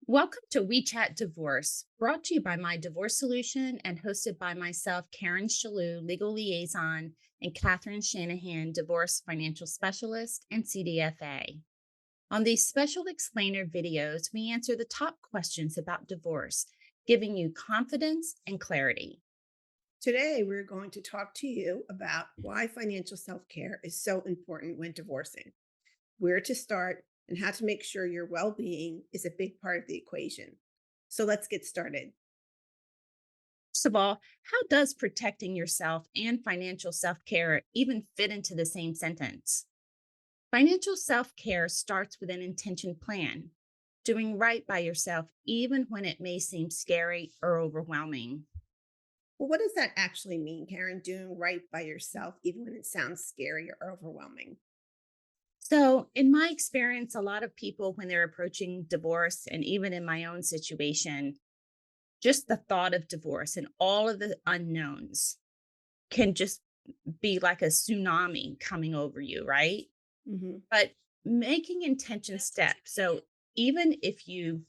Welcome to WeChat Divorce, brought to you by My Divorce Solution and hosted by myself, Karen Chellew, legal liaison, and Catherine Shanahan, divorce financial specialist and CDFA. On these special explainer videos, we answer the top questions about divorce, giving you confidence and clarity. Today, we're going to talk to you about why financial self care is so important when divorcing, where to start, and how to make sure your well being is a big part of the equation. So let's get started. First of all, how does protecting yourself and financial self care even fit into the same sentence? Financial self care starts with an intention plan, doing right by yourself, even when it may seem scary or overwhelming. Well, what does that actually mean, Karen? Doing right by yourself, even when it sounds scary or overwhelming? So, in my experience, a lot of people, when they're approaching divorce, and even in my own situation, just the thought of divorce and all of the unknowns can just be like a tsunami coming over you, right? Hmm. But making intention steps. So, even if you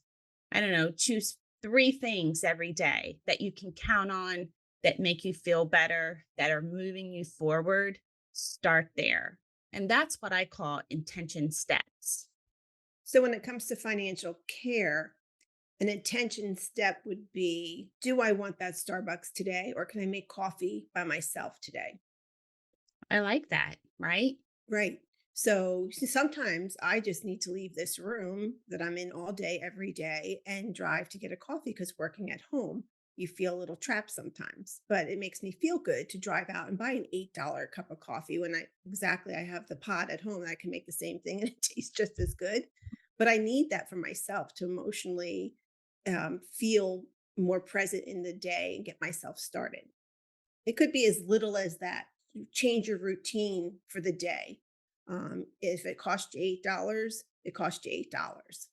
I don't know, choose three things every day that you can count on that make you feel better, that are moving you forward. Start there. And that's what I call intention steps. So, when it comes to financial care, an intention step would be, do I want that Starbucks today, or can I make coffee by myself today? I like that, right? Right. So sometimes I just need to leave this room that I'm in all day, every day, and drive to get a coffee because working at home, you feel a little trapped sometimes. But it makes me feel good to drive out and buy an $8 cup of coffee when I have the pot at home and I can make the same thing and it tastes just as good. But I need that for myself to emotionally feel more present in the day and get myself started. It could be as little as that. You change your routine for the day. If it costs you $8, it costs you $8.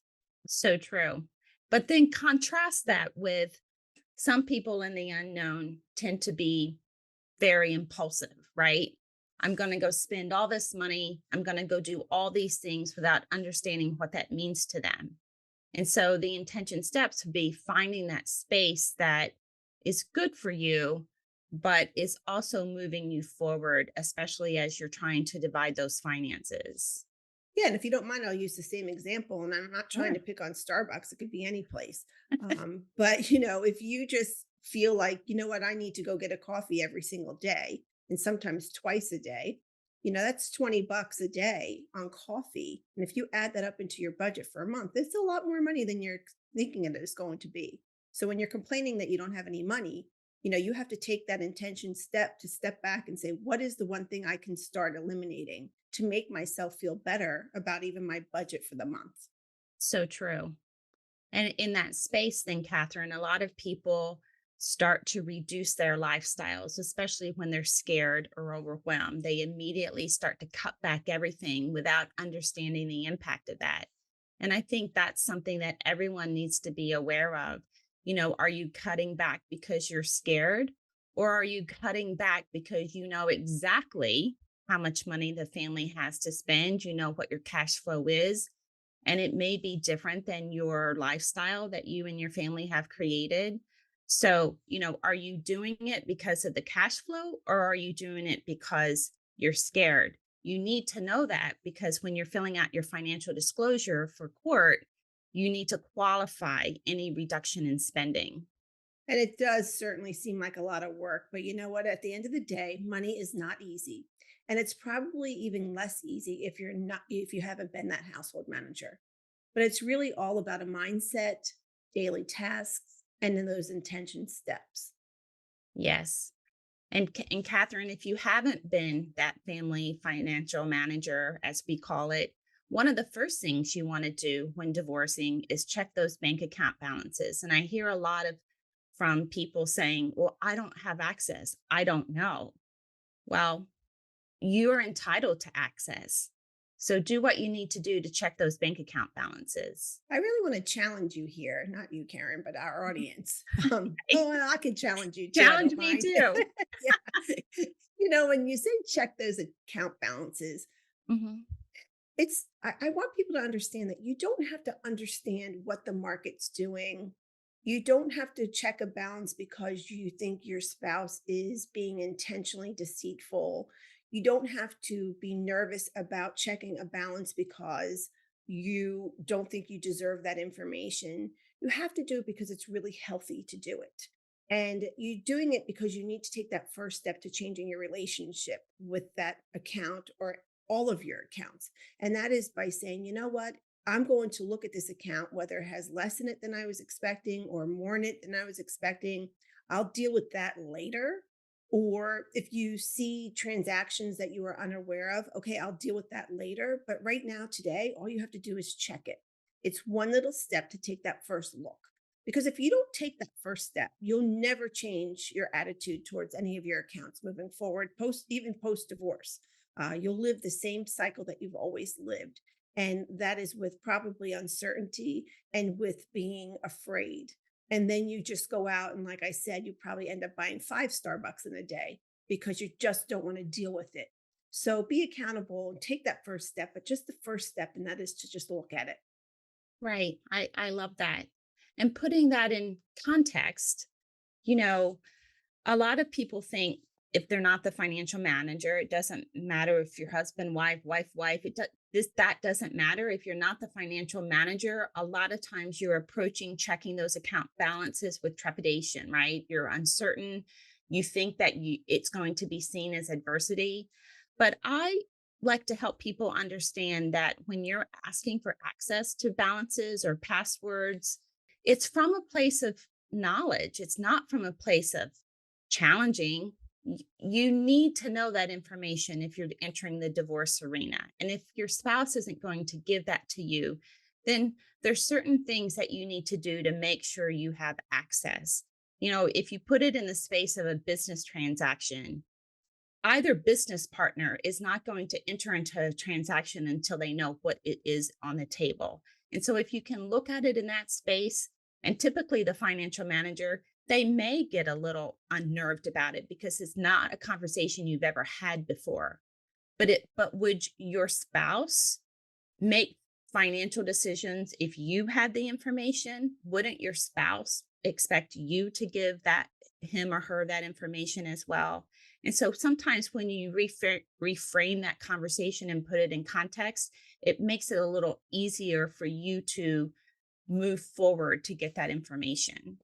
So true. But then contrast that with some people in the unknown tend to be very impulsive, right? I'm going to go spend all this money. I'm going to go do all these things without understanding what that means to them. And so the intention steps would be finding that space that is good for you, but is also moving you forward, especially as you're trying to divide those finances. Yeah, and if you don't mind, I'll use the same example. And I'm not trying Sure. to pick on Starbucks; it could be any place. But if you just feel like, you know what, I need to go get a coffee every single day, and sometimes twice a day, that's $20 a day on coffee. And if you add that up into your budget for a month, it's a lot more money than you're thinking it is going to be. So when you're complaining that you don't have any money, you have to take that intention step to step back and say, what is the one thing I can start eliminating to make myself feel better about even my budget for the month? So true. And in that space, then, Catherine, a lot of people start to reduce their lifestyles, especially when they're scared or overwhelmed. They immediately start to cut back everything without understanding the impact of that. And I think that's something that everyone needs to be aware of. Are you cutting back because you're scared? Or are you cutting back because you know exactly how much money the family has to spend? You know what your cash flow is, and it may be different than your lifestyle that you and your family have created. So, are you doing it because of the cash flow, or are you doing it because you're scared? You need to know that, because when you're filling out your financial disclosure for court, you need to qualify any reduction in spending. And it does certainly seem like a lot of work, but you know what? At the end of the day, money is not easy. And it's probably even less easy if you haven't been that household manager. But it's really all about a mindset, daily tasks, and then those intention steps. Yes. And Catherine, if you haven't been that family financial manager, as we call it, one of the first things you want to do when divorcing is check those bank account balances. And I hear a lot of from people saying, "Well, I don't have access. I don't know." Well, you're entitled to access. So do what you need to do to check those bank account balances. I really want to challenge you here, not you, Karen, but our audience. Okay? And I can challenge you too. I Challenge don't me mind. too. Yeah. When you say check those account balances, Mhm. I want people to understand that you don't have to understand what the market's doing. You don't have to check a balance because you think your spouse is being intentionally deceitful. You don't have to be nervous about checking a balance because you don't think you deserve that information. You have to do it because it's really healthy to do it. And you're doing it because you need to take that first step to changing your relationship with that account or all of your accounts. And that is by saying, you know what? I'm going to look at this account, whether it has less in it than I was expecting or more in it than I was expecting. I'll deal with that later. Or if you see transactions that you are unaware of, okay, I'll deal with that later. But right now, today, all you have to do is check it. It's one little step to take that first look. Because if you don't take that first step, you'll never change your attitude towards any of your accounts moving forward, even post divorce. You'll live the same cycle that you've always lived. And that is with probably uncertainty and with being afraid. And then you just go out and, like I said, you probably end up buying 5 Starbucks in a day because you just don't want to deal with it. So be accountable and take that first step, but just the first step, and that is to just look at it. Right. I love that. And putting that in context, you know, a lot of people think if they're not the financial manager, it doesn't matter if your husband, wife, that doesn't matter. If you're not the financial manager, a lot of times you're approaching checking those account balances with trepidation, right? You're uncertain. You think that it's going to be seen as adversity. But I like to help people understand that when you're asking for access to balances or passwords, it's from a place of knowledge. It's not from a place of challenging. You need to know that information if you're entering the divorce arena. And if your spouse isn't going to give that to you, then there's certain things that you need to do to make sure you have access. If you put it in the space of a business transaction, either business partner is not going to enter into a transaction until they know what it is on the table. And so if you can look at it in that space, and typically the financial manager, they may get a little unnerved about it because it's not a conversation you've ever had before. But would your spouse make financial decisions if you had the information? Wouldn't your spouse expect you to give that him or her that information as well? And so sometimes when you reframe that conversation and put it in context, it makes it a little easier for you to move forward to get that information.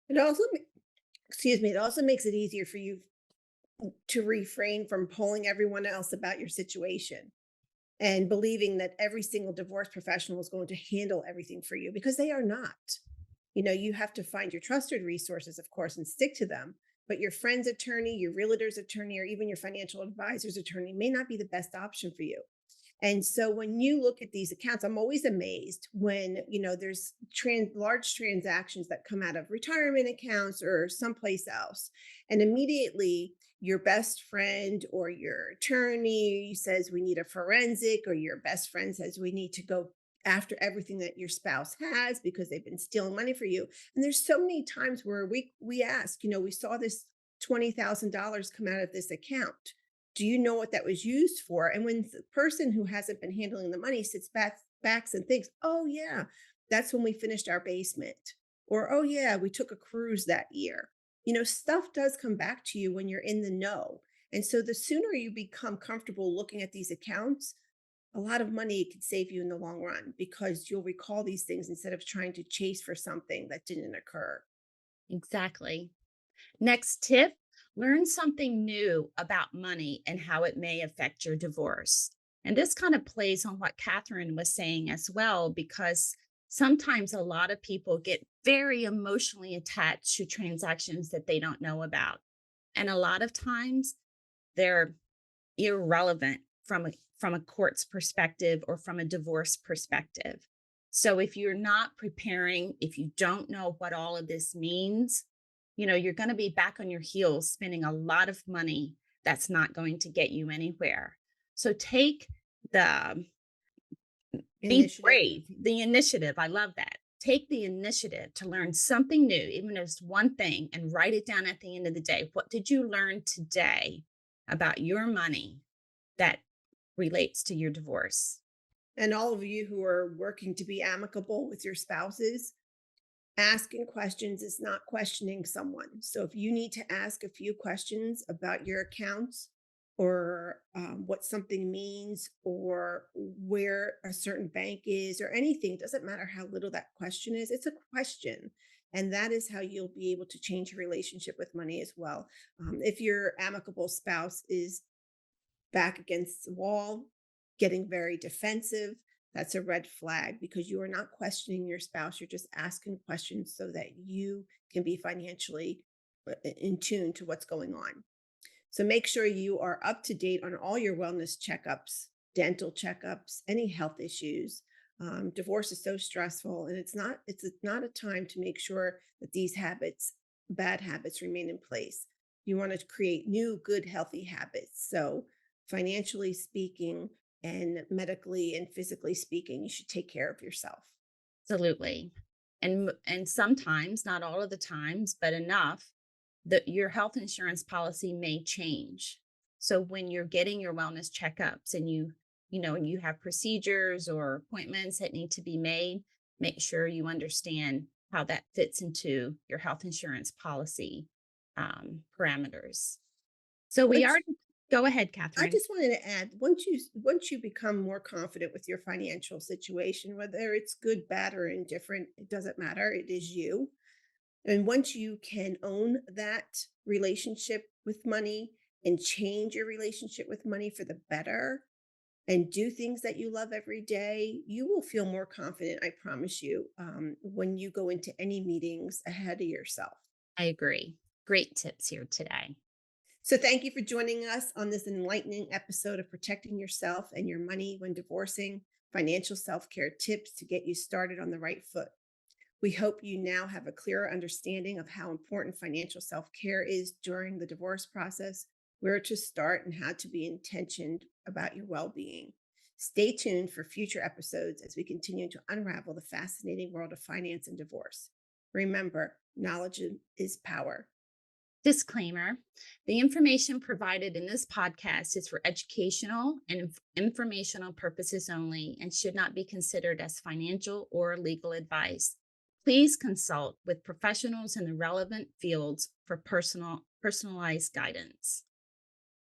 It also, excuse me, it also makes it easier for you to refrain from polling everyone else about your situation and believing that every single divorce professional is going to handle everything for you because they are not. You have to find your trusted resources, of course, and stick to them. But your friend's attorney, your realtor's attorney, or even your financial advisor's attorney may not be the best option for you. And so when you look at these accounts, I'm always amazed when, there's large transactions that come out of retirement accounts or someplace else. And immediately your best friend or your attorney says we need a forensic, or your best friend says we need to go after everything that your spouse has because they've been stealing money for you. And there's so many times where we ask, we saw this $20,000 come out of this account. Do you know what that was used for? And when the person who hasn't been handling the money sits backs and thinks, oh yeah, that's when we finished our basement. Or oh yeah, we took a cruise that year. Stuff does come back to you when you're in the know. And so the sooner you become comfortable looking at these accounts, a lot of money it could save you in the long run because you'll recall these things instead of trying to chase for something that didn't occur. Exactly. Next tip, learn something new about money and how it may affect your divorce. And this kind of plays on what Catherine was saying as well, because sometimes a lot of people get very emotionally attached to transactions that they don't know about. And a lot of times they're irrelevant from a court's perspective or from a divorce perspective. So if you're not preparing, if you don't know what all of this means, you're going to be back on your heels spending a lot of money that's not going to get you anywhere. So take the be Initiative. brave, the initiative. I love that. Take the initiative to learn something new, even if it's one thing, and write it down at the end of the day. What did you learn today about your money that relates to your divorce? And all of you who are working to be amicable with your spouses, asking questions is not questioning someone. So if you need to ask a few questions about your accounts or what something means or where a certain bank is or anything, doesn't matter how little that question is, it's a question. And that is how you'll be able to change your relationship with money as well. If your amicable spouse is back against the wall, getting very defensive, that's a red flag because you are not questioning your spouse. You're just asking questions so that you can be financially in tune to what's going on. So make sure you are up to date on all your wellness checkups, dental checkups, any health issues. Divorce is so stressful, and it's not a time to make sure that these habits, bad habits, remain in place. You want to create new, good, healthy habits. So financially speaking, and medically and physically speaking, you should take care of yourself. Absolutely. And sometimes, not all of the times, but enough that your health insurance policy may change. So when you're getting your wellness checkups and you have procedures or appointments that need to be made, make sure you understand how that fits into your health insurance policy parameters. So we Once already go ahead, I Catherine. just wanted to add, once you become more confident with your financial situation, whether it's good, bad, or indifferent, it doesn't matter. It is you. And once you can own that relationship with money and change your relationship with money for the better and do things that you love every day, you will feel more confident, I promise you, when you go into any meetings ahead of yourself. I agree. Great tips here today. So, thank you for joining us on this enlightening episode of Protecting Yourself and Your Money When Divorcing, financial self care tips to get you started on the right foot. We hope you now have a clearer understanding of how important financial self care is during the divorce process, where to start, and how to be intentioned about your well being. Stay tuned for future episodes as we continue to unravel the fascinating world of finance and divorce. Remember, knowledge is power. Disclaimer: the information provided in this podcast is for educational and informational purposes only and should not be considered as financial or legal advice. Please consult with professionals in the relevant fields for personalized guidance.